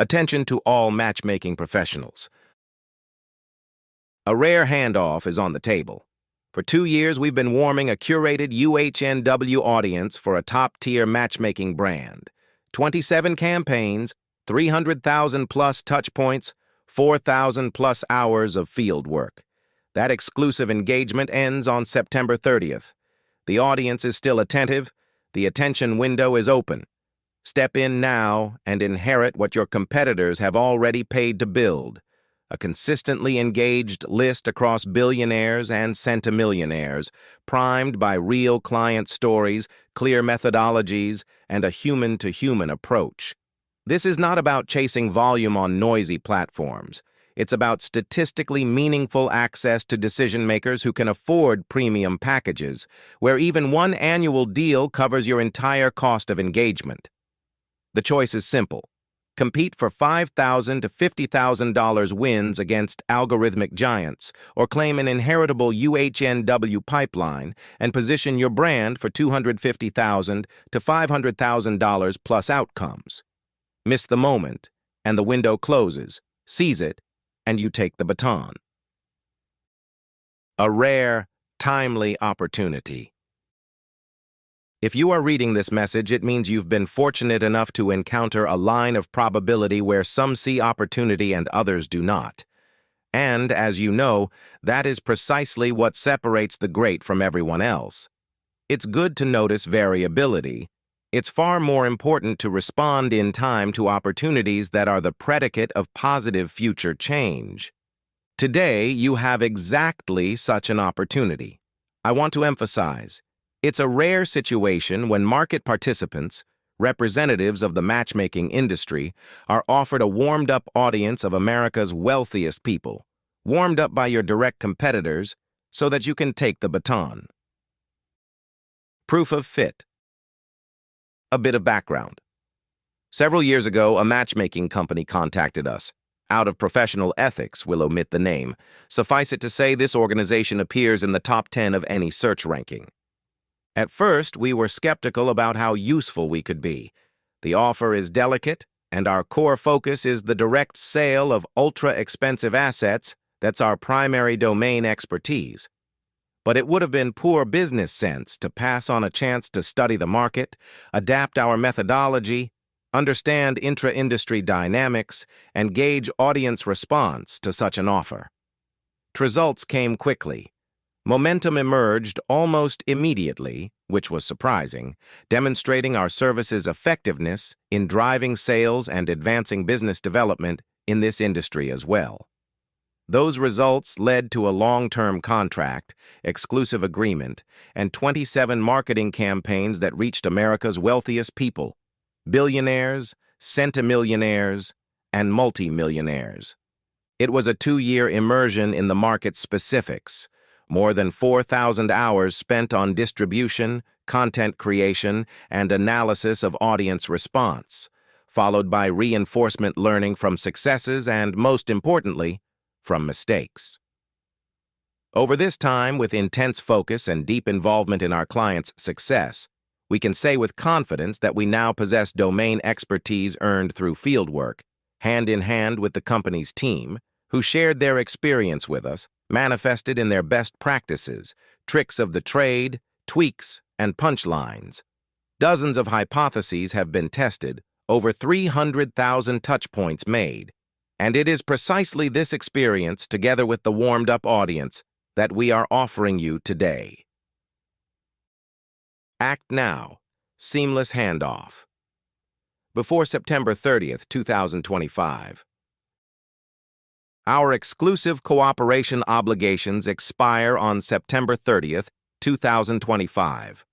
Attention to all matchmaking professionals. A rare handoff is on the table. For 2 years, we've been warming a curated UHNW audience for a top-tier matchmaking brand. 27 campaigns, 300,000-plus touchpoints, 4,000-plus hours of fieldwork. That exclusive engagement ends on September 30th. The audience is still attentive. The attention window is open. Step in now and inherit what your competitors have already paid to build. A consistently engaged list across billionaires and centimillionaires, primed by real client stories, clear methodologies, and a human-to-human approach. This is not about chasing volume on noisy platforms. It's about statistically meaningful access to decision-makers who can afford premium packages, where even one annual deal covers your entire cost of engagement. The choice is simple. Compete for $5,000 to $50,000 wins against algorithmic giants, or claim an inheritable UHNW pipeline and position your brand for $250,000 to $500,000 plus outcomes. Miss the moment, and the window closes. Seize it, and you take the baton. A rare, timely opportunity. If you are reading this message, it means you've been fortunate enough to encounter a line of probability where some see opportunity and others do not. And, as you know, that is precisely what separates the great from everyone else. It's good to notice variability. It's far more important to respond in time to opportunities that are the predicate of positive future change. Today, you have exactly such an opportunity. I want to emphasize, it's a rare situation when market participants, representatives of the matchmaking industry, are offered a warmed-up audience of America's wealthiest people, warmed up by your direct competitors, so that you can take the baton. Proof of fit. A bit of background. Several years ago, a matchmaking company contacted us. Out of professional ethics, we'll omit the name. Suffice it to say, this organization appears in the top 10 of any search ranking. At first, we were skeptical about how useful we could be. The offer is delicate, and our core focus is the direct sale of ultra-expensive assets. That's our primary domain expertise. But it would have been poor business sense to pass on a chance to study the market, adapt our methodology, understand intra-industry dynamics, and gauge audience response to such an offer. Results came quickly. Momentum emerged almost immediately, which was surprising, demonstrating our services' effectiveness in driving sales and advancing business development in this industry as well. Those results led to a long-term contract, exclusive agreement, and 27 marketing campaigns that reached America's wealthiest people: billionaires, centimillionaires, and multimillionaires. It was a 2-year immersion in the market specifics. More than 4,000 hours spent on distribution, content creation, and analysis of audience response, followed by reinforcement learning from successes and, most importantly, from mistakes. Over this time, with intense focus and deep involvement in our clients' success, we can say with confidence that we now possess domain expertise earned through fieldwork, hand in hand with the company's team, who shared their experience with us, manifested in their best practices, tricks of the trade, tweaks, and punchlines. Dozens of hypotheses have been tested, over 300,000 touchpoints made, and it is precisely this experience, together with the warmed-up audience, that we are offering you today. Act now. Seamless handoff. Before September 30th, 2025. Our exclusive cooperation obligations expire on September 30th, 2025.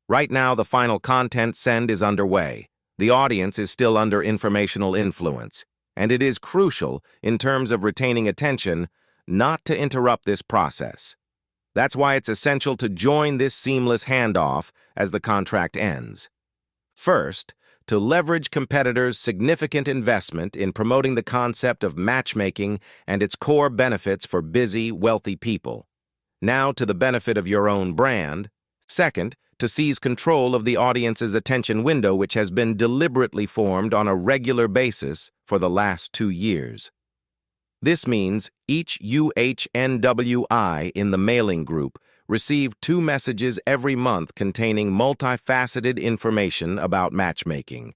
Right now, the final content send is underway. The audience is still under informational influence, and it is crucial, in terms of retaining attention, not to interrupt this process. That's why it's essential to join this seamless handoff as the contract ends. First, to leverage competitors' significant investment in promoting the concept of matchmaking and its core benefits for busy, wealthy people. Now to the benefit of your own brand. Second, to seize control of the audience's attention window, which has been deliberately formed on a regular basis for the last 2 years. This means each UHNWI in the mailing group received 2 messages every month containing multifaceted information about matchmaking,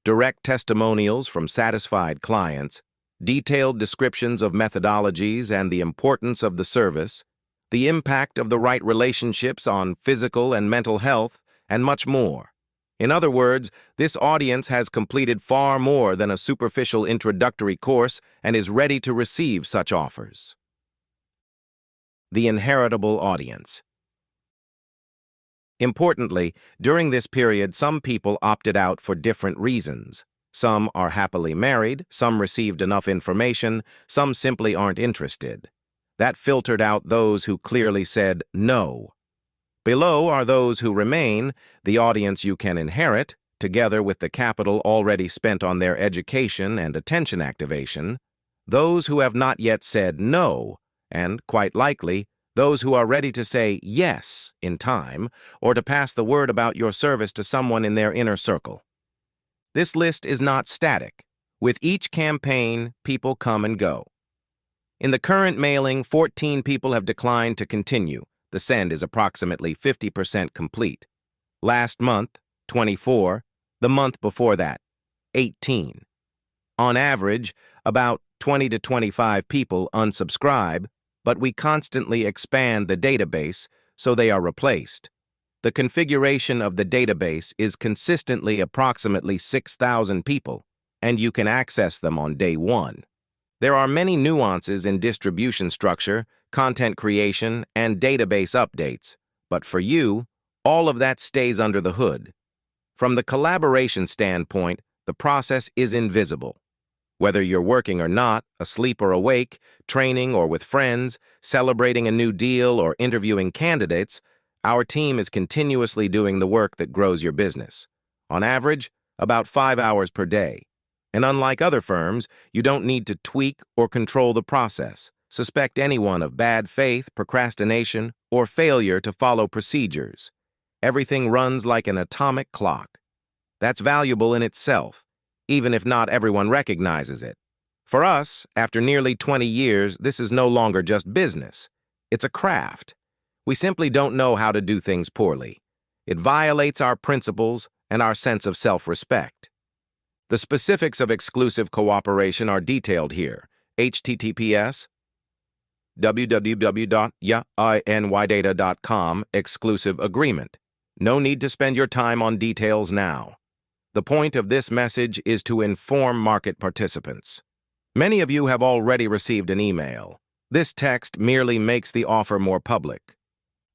direct testimonials from satisfied clients, detailed descriptions of methodologies and the importance of the service, the impact of the right relationships on physical and mental health, and much more. In other words, this audience has completed far more than a superficial introductory course and is ready to receive such offers. The inheritable audience. Importantly, during this period, some people opted out for different reasons. Some are happily married, some received enough information, some simply aren't interested. That filtered out those who clearly said no. Below are those who remain, the audience you can inherit, together with the capital already spent on their education and attention activation, those who have not yet said no, and, quite likely, those who are ready to say yes in time, or to pass the word about your service to someone in their inner circle. This list is not static. With each campaign, people come and go. In the current mailing, 14 people have declined to continue. The send is approximately 50% complete. Last month, 24. The month before that, 18. On average, about 20 to 25 people unsubscribe, but we constantly expand the database so they are replaced. The configuration of the database is consistently approximately 6,000 people, and you can access them on day 1. There are many nuances in distribution structure, content creation, and database updates, but for you, all of that stays under the hood. From the collaboration standpoint, the process is invisible. Whether you're working or not, asleep or awake, training or with friends, celebrating a new deal or interviewing candidates, our team is continuously doing the work that grows your business. On average, about 5 hours per day. And unlike other firms, you don't need to tweak or control the process, suspect anyone of bad faith, procrastination, or failure to follow procedures. Everything runs like an atomic clock. That's valuable in itself, even if not everyone recognizes it. For us, after nearly 20 years, this is no longer just business. It's a craft. We simply don't know how to do things poorly. It violates our principles and our sense of self-respect. The specifics of exclusive cooperation are detailed here. https www.UHNWI exclusive agreement. No need to spend your time on details now. The point of this message is to inform market participants. Many of you have already received an email. This text merely makes the offer more public.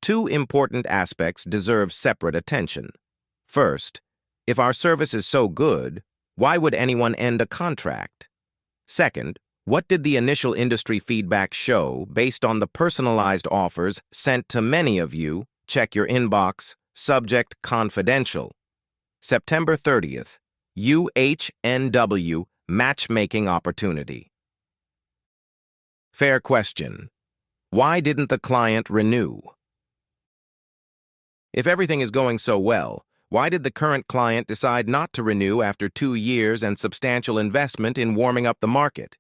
2 important aspects deserve separate attention. First, if our service is so good, why would anyone end a contract? Second, what did the initial industry feedback show based on the personalized offers sent to many of you? Check your inbox. Subject confidential. September 30th, UHNW matchmaking opportunity. Fair question. Why didn't the client renew? If everything is going so well, why did the current client decide not to renew after 2 years and substantial investment in warming up the market?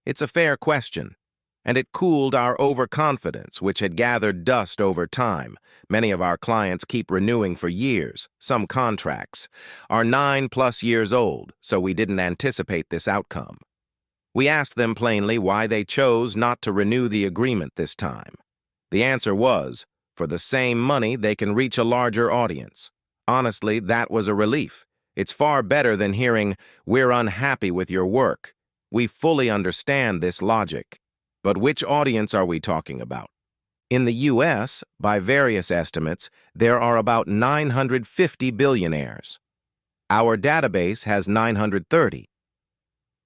It's a fair question, and it cooled our overconfidence, which had gathered dust over time. Many of our clients keep renewing for years. Some contracts are 9+ years old, so we didn't anticipate this outcome. We asked them plainly why they chose not to renew the agreement this time. The answer was, for the same money, they can reach a larger audience. Honestly, that was a relief. It's far better than hearing, "We're unhappy with your work." We fully understand this logic. But which audience are we talking about? In the U.S., by various estimates, there are about 950 billionaires. Our database has 930.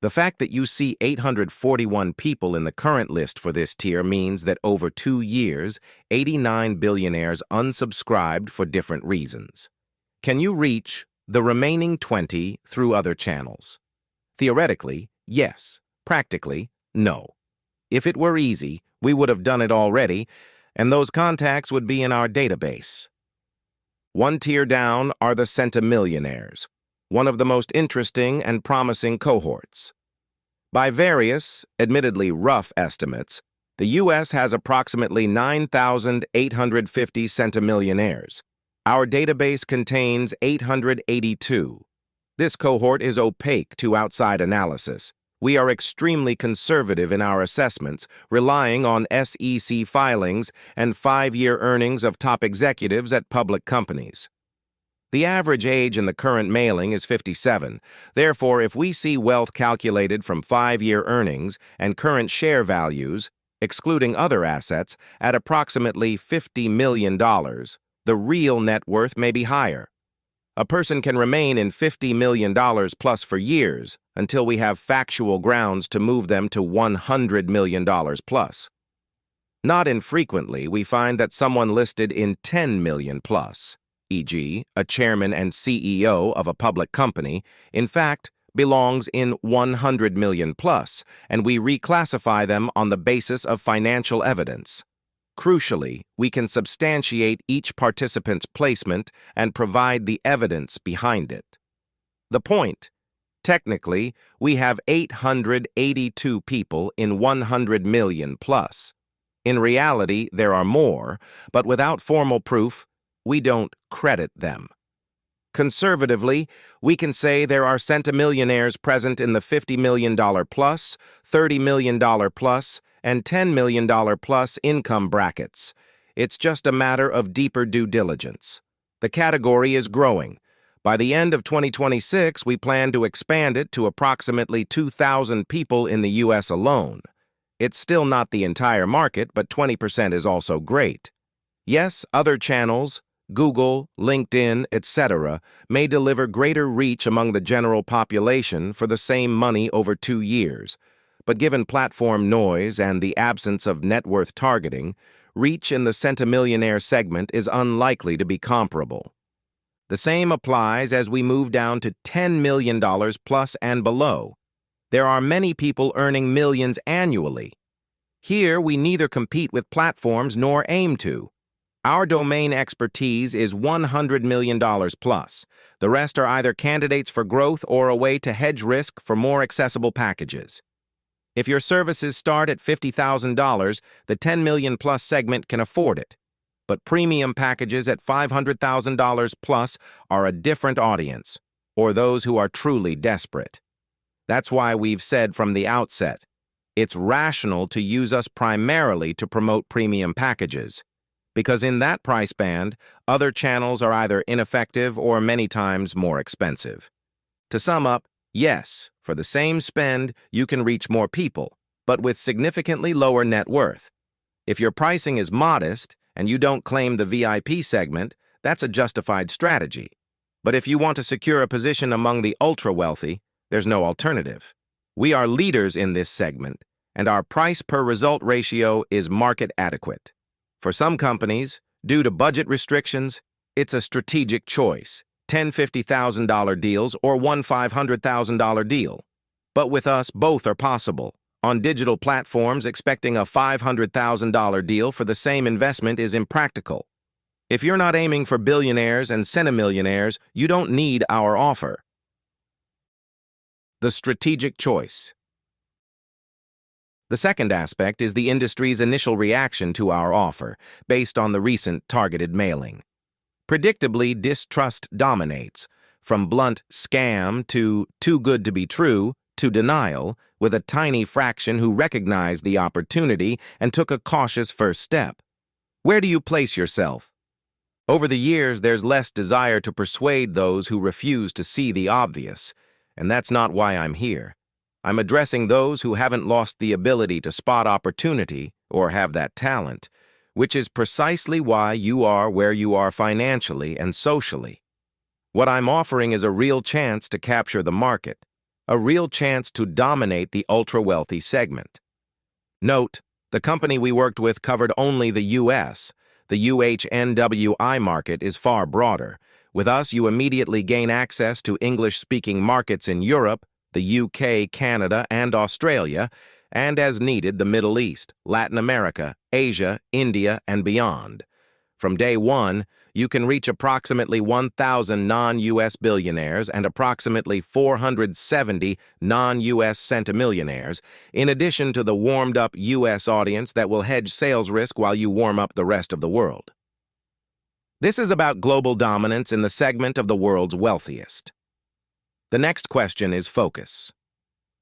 The fact that you see 841 people in the current list for this tier means that over 2 years, 89 billionaires unsubscribed for different reasons. Can you reach the remaining 20 through other channels? Theoretically, yes. Practically, no. If it were easy, we would have done it already, and those contacts would be in our database. One tier down are the centimillionaires, one of the most interesting and promising cohorts. By various, admittedly rough estimates, the U.S. has approximately 9,850 centimillionaires. Our database contains 882. This cohort is opaque to outside analysis. We are extremely conservative in our assessments, relying on SEC filings and 5-year earnings of top executives at public companies. The average age in the current mailing is 57. Therefore, if we see wealth calculated from 5-year earnings and current share values, excluding other assets, at approximately $50 million, the real net worth may be higher. A person can remain in $50 million plus for years until we have factual grounds to move them to $100 million plus. Not infrequently, we find that someone listed in 10 million plus, e.g., a chairman and CEO of a public company, in fact, belongs in 100 million plus, and we reclassify them on the basis of financial evidence. Crucially, we can substantiate each participant's placement and provide the evidence behind it. The point: technically, we have 882 people in 100 million plus. In reality, there are more, but without formal proof, we don't credit them. Conservatively, we can say there are centimillionaires present in the $50 million plus, $30 million plus, and $10 million plus income brackets. It's just a matter of deeper due diligence. The category is growing. By the end of 2026, we plan to expand it to approximately 2,000 people in the U.S. alone. It's still not the entire market, but 20% is also great. Yes, other channels, Google, LinkedIn, etc., may deliver greater reach among the general population for the same money over 2 years. But given platform noise and the absence of net worth targeting, reach in the centimillionaire segment is unlikely to be comparable. The same applies as we move down to $10 million plus and below. There are many people earning millions annually. Here, we neither compete with platforms nor aim to. Our domain expertise is $100 million plus. The rest are either candidates for growth or a way to hedge risk for more accessible packages. If your services start at $50,000, the $10 million plus segment can afford it. But premium packages at $500,000 plus are a different audience, or those who are truly desperate. That's why we've said from the outset, it's rational to use us primarily to promote premium packages, because in that price band, other channels are either ineffective or many times more expensive. To sum up, yes, for the same spend, you can reach more people, but with significantly lower net worth. If your pricing is modest and you don't claim the VIP segment, that's a justified strategy. But if you want to secure a position among the ultra-wealthy, there's no alternative. We are leaders in this segment, and our price-per-result ratio is market adequate. For some companies, due to budget restrictions, it's a strategic choice. $10,000, $50,000 deals or one $500,000 deal. But with us, both are possible. On digital platforms, expecting a $500,000 deal for the same investment is impractical. If you're not aiming for billionaires and centimillionaires, you don't need our offer. The strategic choice. The second aspect is the industry's initial reaction to our offer, based on the recent targeted mailing. Predictably, distrust dominates, from blunt scam to too good to be true to denial, with a tiny fraction who recognized the opportunity and took a cautious first step. Where do you place yourself? Over the years, there's less desire to persuade those who refuse to see the obvious, and that's not why I'm here. I'm addressing those who haven't lost the ability to spot opportunity or have that talent, which is precisely why you are where you are financially and socially. What I'm offering is a real chance to capture the market, a real chance to dominate the ultra-wealthy segment. Note, the company we worked with covered only the U.S. The UHNWI market is far broader. With us, you immediately gain access to English-speaking markets in Europe, the UK, Canada, and Australia, and as needed, the Middle East, Latin America, Asia, India, and beyond. From day one, you can reach approximately 1,000 non-U.S. billionaires and approximately 470 non-U.S. centimillionaires, in addition to the warmed-up U.S. audience that will hedge sales risk while you warm up the rest of the world. This is about global dominance in the segment of the world's wealthiest. The next question is focus.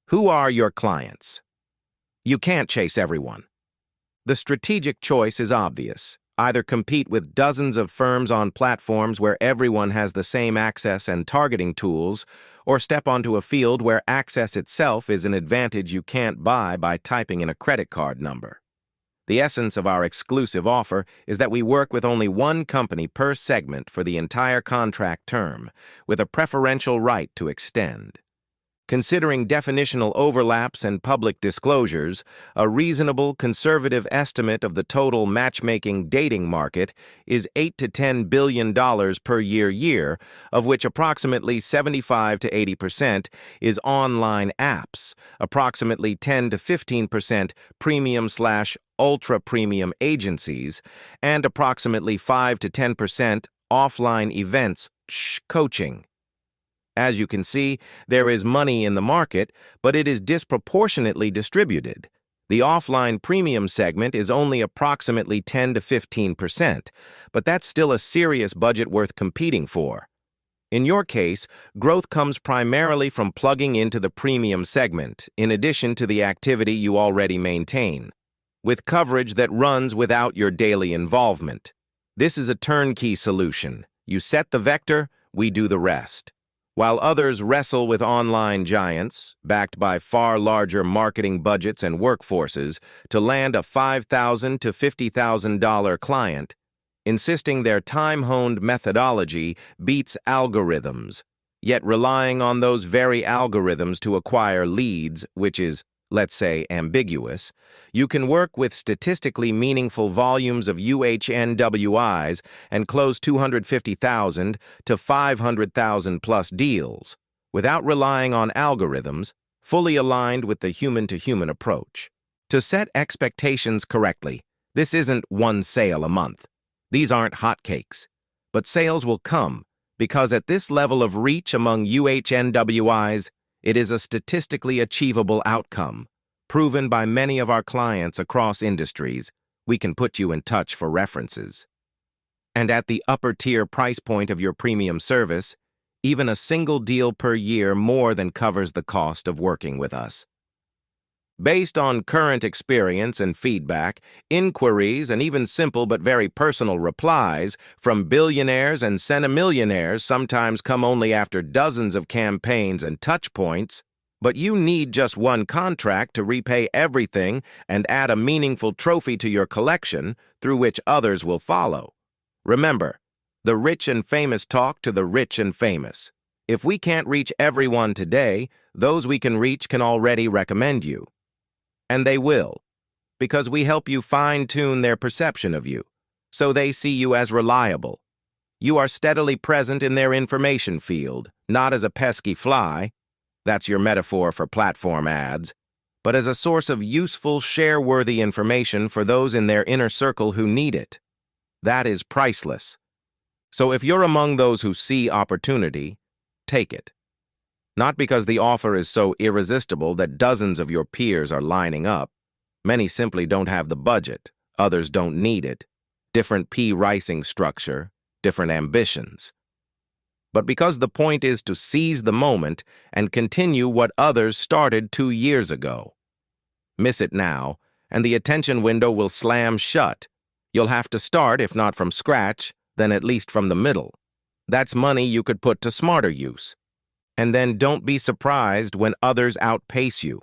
Who are your clients? You can't chase everyone. The strategic choice is obvious. Either compete with dozens of firms on platforms where everyone has the same access and targeting tools, or step onto a field where access itself is an advantage you can't buy by typing in a credit card number. The essence of our exclusive offer is that we work with only one company per segment for the entire contract term, with a preferential right to extend. Considering definitional overlaps and public disclosures, a reasonable, conservative estimate of the total matchmaking dating market is $8 to $10 billion per year, of which approximately 75 to 80% is online apps, approximately 10 to 15% premium/ultra-premium agencies, and approximately 5 to 10% offline events coaching. As you can see, there is money in the market, but it is disproportionately distributed. The offline premium segment is only approximately 10 to 15%, but that's still a serious budget worth competing for. In your case, growth comes primarily from plugging into the premium segment, in addition to the activity you already maintain, with coverage that runs without your daily involvement. This is a turnkey solution. You set the vector, we do the rest. While others wrestle with online giants, backed by far larger marketing budgets and workforces, to land a $5,000 to $50,000 client, insisting their time-honed methodology beats algorithms, yet relying on those very algorithms to acquire leads, which is, let's say, ambiguous, you can work with statistically meaningful volumes of UHNWIs and close 250,000 to 500,000 plus deals, without relying on algorithms, fully aligned with the human-to-human approach. To set expectations correctly, this isn't one sale a month. These aren't hotcakes. But sales will come, because at this level of reach among UHNWIs, it is a statistically achievable outcome, proven by many of our clients across industries. We can put you in touch for references. And at the upper tier price point of your premium service, even a single deal per year more than covers the cost of working with us. Based on current experience and feedback, inquiries, and even simple but very personal replies from billionaires and centimillionaires sometimes come only after dozens of campaigns and touchpoints, but you need just one contract to repay everything and add a meaningful trophy to your collection through which others will follow. Remember, the rich and famous talk to the rich and famous. If we can't reach everyone today, those we can reach can already recommend you. And they will, because we help you fine-tune their perception of you, so they see you as reliable. You are steadily present in their information field, not as a pesky fly, that's your metaphor for platform ads, but as a source of useful, share-worthy information for those in their inner circle who need it. That is priceless. So if you're among those who see opportunity, take it. Not because the offer is so irresistible that dozens of your peers are lining up. Many simply don't have the budget, others don't need it. Different pricing structure, different ambitions. But because the point is to seize the moment and continue what others started 2 years ago. Miss it now, and the attention window will slam shut. You'll have to start, if not from scratch, then at least from the middle. That's money you could put to smarter use. And then don't be surprised when others outpace you.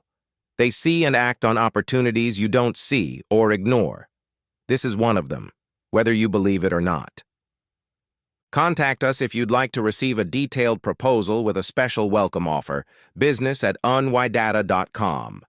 They see and act on opportunities you don't see or ignore. This is one of them, whether you believe it or not. Contact us if you'd like to receive a detailed proposal with a special welcome offer, business@unwidata.com.